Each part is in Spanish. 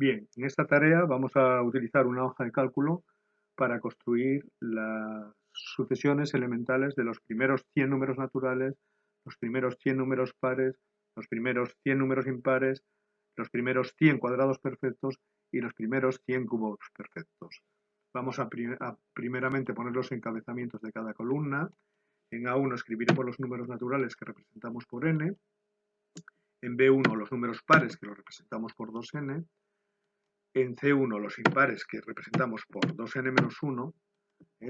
Bien, en esta tarea vamos a utilizar una hoja de cálculo para construir las sucesiones elementales de los primeros 100 números naturales, los primeros 100 números pares, los primeros 100 números impares, los primeros 100 cuadrados perfectos y los primeros 100 cubos perfectos. Vamos a primeramente poner los encabezamientos de cada columna. En A1 escribiremos los números naturales que representamos por n. En B1 los números pares que los representamos por 2n. En C1 los impares que representamos por 2n-1,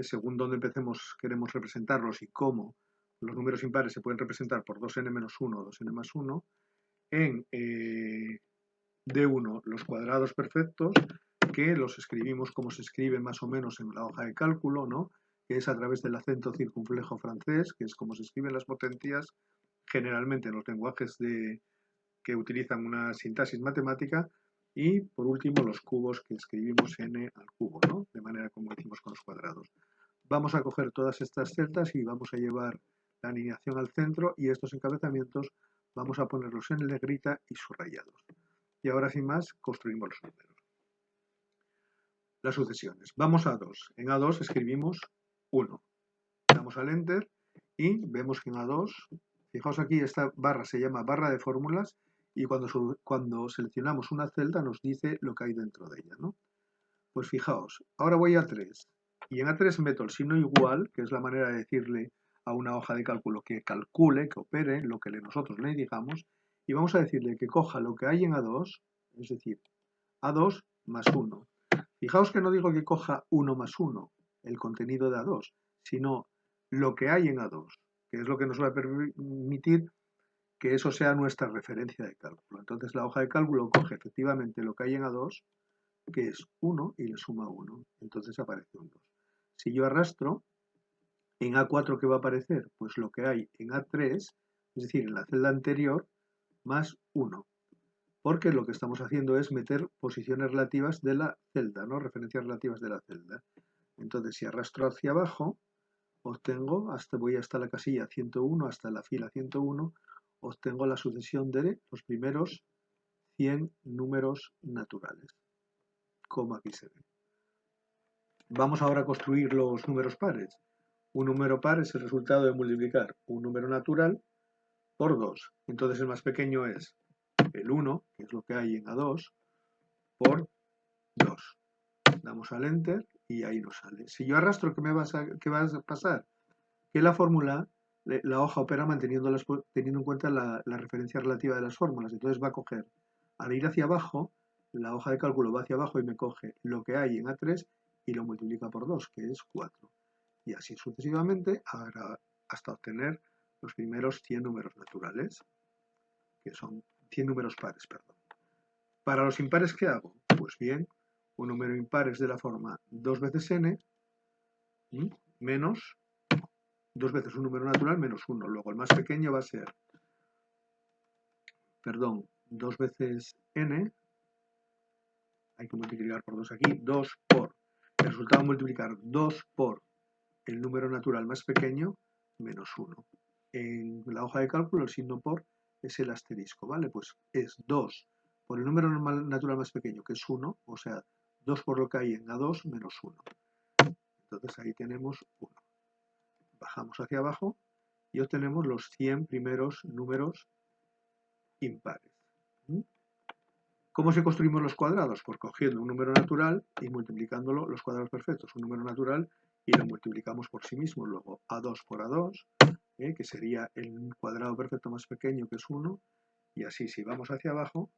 según donde empecemos queremos representarlos y cómo los números impares se pueden representar por 2n-1 o 2n+1. En D1 los cuadrados perfectos, que los escribimos como se escribe más o menos en la hoja de cálculo, ¿no? Que es a través del acento circunflejo francés, que es como se escriben las potencias generalmente en los lenguajes que utilizan una sintaxis matemática. Y por último los cubos, que escribimos n al cubo, ¿no? De manera como hicimos con los cuadrados. Vamos a coger todas estas celdas y vamos a llevar la alineación al centro, y estos encabezamientos vamos a ponerlos en negrita y subrayados. Y ahora sin más construimos los números. Las sucesiones. Vamos a A2. En A2 escribimos 1. Damos al Enter y vemos que en A2, fijaos aquí, esta barra se llama barra de fórmulas, y cuando seleccionamos una celda nos dice lo que hay dentro de ella, ¿no? Pues fijaos, ahora voy a A3 y en A3 meto el signo igual, que es la manera de decirle a una hoja de cálculo que calcule, que opere lo que nosotros le digamos, y vamos a decirle que coja lo que hay en A2, es decir, A2 más 1. Fijaos que no digo que coja 1 más 1, el contenido de A2, sino lo que hay en A2, que es lo que nos va a permitir que eso sea nuestra referencia de cálculo. Entonces la hoja de cálculo coge efectivamente lo que hay en A2, que es 1, y le suma 1. Entonces aparece un 2. Si yo arrastro, en A4 ¿qué va a aparecer? Pues lo que hay en A3, es decir, en la celda anterior, más 1. Porque lo que estamos haciendo es meter posiciones relativas de la celda, ¿no? Referencias relativas de la celda. Entonces, si arrastro hacia abajo, obtengo, voy hasta la casilla 101, hasta la fila 101, obtengo la sucesión de los primeros 100 números naturales, como aquí se ve. Vamos ahora a construir los números pares. Un número par es el resultado de multiplicar un número natural por 2. Entonces el más pequeño es el 1, que es lo que hay en A2, por 2. Damos al Enter y ahí nos sale. Si yo arrastro, ¿qué va a pasar? Que la fórmula, la hoja opera teniendo en cuenta la referencia relativa de las fórmulas. Entonces va a coger, al ir hacia abajo, la hoja de cálculo va hacia abajo y me coge lo que hay en A3 y lo multiplica por 2, que es 4. Y así sucesivamente hasta obtener los primeros 100 números naturales, que son 100 números pares, perdón. Para los impares, ¿qué hago? Pues bien, un número impar es de la forma 2 veces n menos 2 veces un número natural menos 1. Luego el más pequeño va a ser, 2 veces n, hay que multiplicar por 2 aquí, 2 por, el resultado de multiplicar 2 por el número natural más pequeño menos 1. En la hoja de cálculo el signo por es el asterisco, ¿vale? Pues es 2 por el número natural más pequeño, que es 1, o sea, 2 por lo que hay en A2 menos 1. Entonces ahí tenemos 1. Bajamos hacia abajo y obtenemos los 100 primeros números impares. ¿Cómo se construimos los cuadrados? Pues cogiendo un número natural y multiplicándolo, los cuadrados perfectos, un número natural, y lo multiplicamos por sí mismo. Luego A2 por A2, que sería el cuadrado perfecto más pequeño, que es 1, y así si vamos hacia abajo,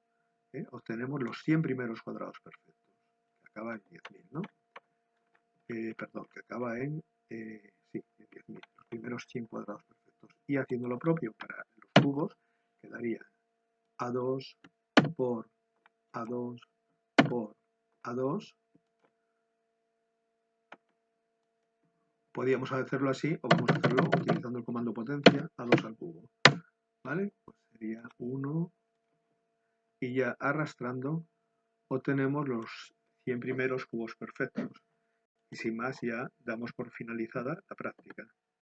obtenemos los 100 primeros cuadrados perfectos, que acaba en 10.000, ¿no? Que acaba en 10.000, los primeros 100 cuadrados perfectos. Y haciendo lo propio para los cubos, quedaría A2 por A2 por A2. Podríamos hacerlo así, o vamos a hacerlo utilizando el comando potencia, A2 al cubo. ¿Vale? Pues sería 1, y ya arrastrando obtenemos los 100 primeros cubos perfectos. Y sin más ya damos por finalizada la práctica.